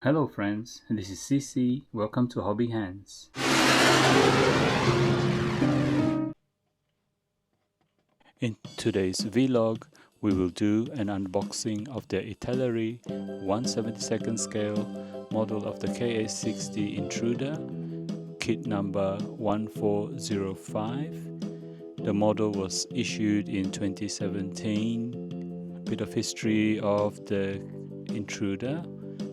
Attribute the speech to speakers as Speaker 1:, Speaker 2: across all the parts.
Speaker 1: Hello friends, this is CC. Welcome to Hobby Hands. In today's vlog, we will do an unboxing of the Italeri 1/72 scale model of the KA-6D Intruder, kit number 1405. The model was issued in 2017. Bit of history of the Intruder.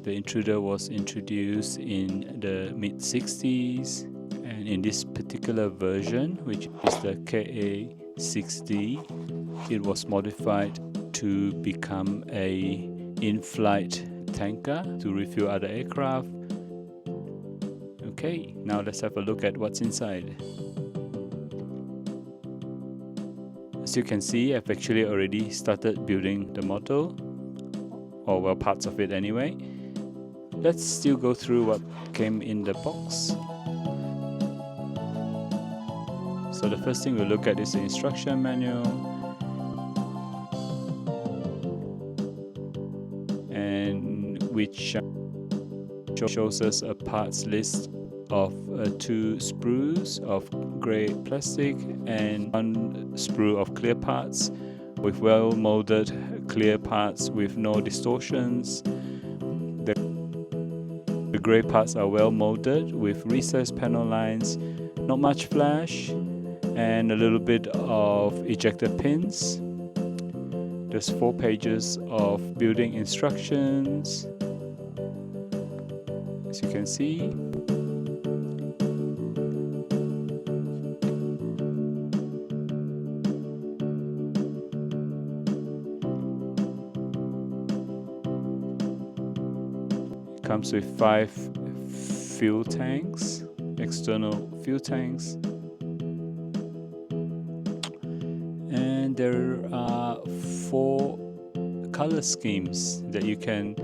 Speaker 1: The Intruder was introduced in the mid-60s, and in this particular version, which is the KA-6D, it was modified to become a in-flight tanker to refuel other aircraft. Okay, now let's have a look at what's inside. As you can see, I've actually already started building the model, or well, parts of it anyway. Let's still go through what came in the box. So the first thing we'll look at is the instruction manual, and which shows us a parts list of 2 sprues of grey plastic and 1 sprue of clear parts with well molded clear parts with no distortions. The grey parts are well molded with recessed panel lines, not much flash, and a little bit of ejector pins. There's 4 pages of building instructions, as you can see. Comes with 5 fuel tanks, external fuel tanks, and there are 4 color schemes that you can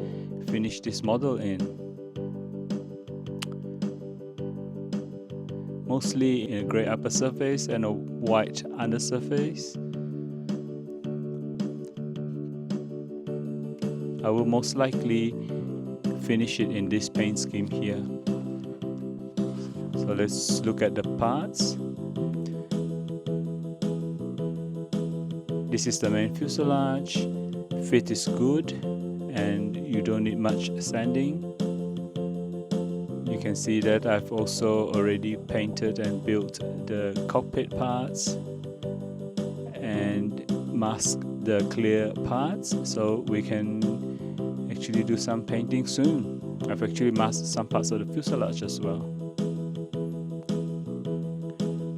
Speaker 1: finish this model in. Mostly in a grey upper surface and a white undersurface. I will most likely finish it in this paint scheme here. So let's look at the parts. This is the main fuselage. Fit is good and you don't need much sanding. You can see that I've also already painted and built the cockpit parts and masked the clear parts, so we can actually do some painting soon. I've actually masked some parts of the fuselage as well.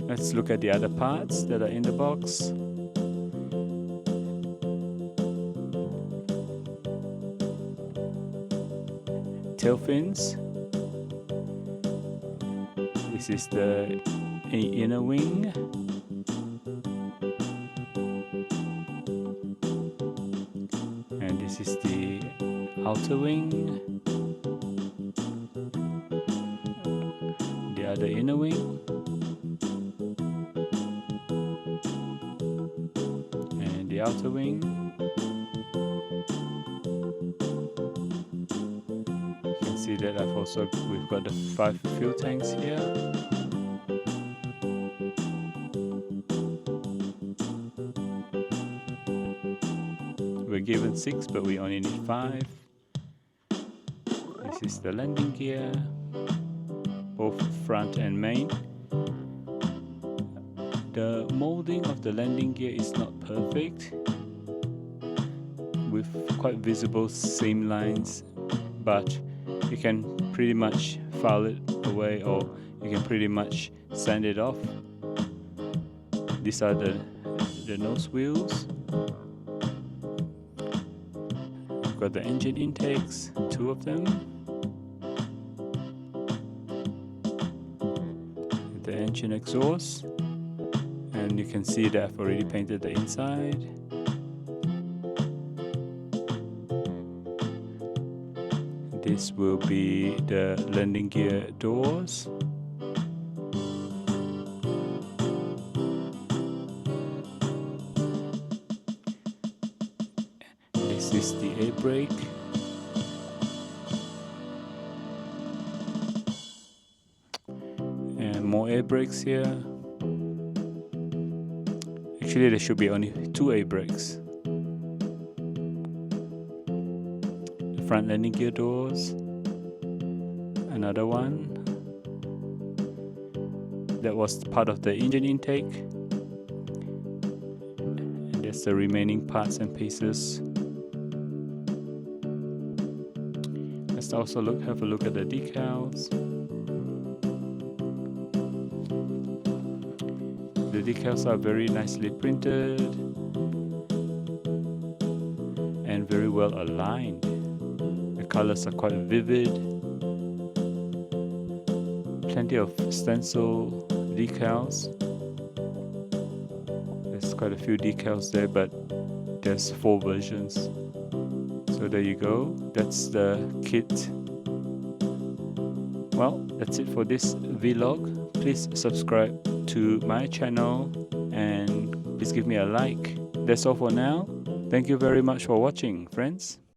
Speaker 1: Let's look at the other parts that are in the box. Tail fins. This is the inner wing. And this is the outer wing. The other inner wing. And the outer wing. You can see that we've got the 5 fuel tanks here. We're given 6, but we only need 5. This is the landing gear, both front and main. The molding of the landing gear is not perfect, with quite visible seam lines, but you can pretty much file it away, or you can pretty much sand it off. These are the nose wheels. We've got the engine intakes, 2 of them. The engine exhaust, and you can see that I've already painted the inside. This will be the landing gear doors. This is the air brake. more air brakes here. Actually, there should be only 2 air brakes. The front landing gear doors. Another one. That was part of the engine intake. And there's the remaining parts and pieces. Let's also have a look at the decals. The decals are very nicely printed and very well aligned. The colors are quite vivid. Plenty of stencil decals. There's quite a few decals there, but there's 4 versions. So there you go. That's the kit. Well, that's it for this vlog. Please subscribe to my channel and please give me a like. That's all for now. Thank you very much for watching, friends.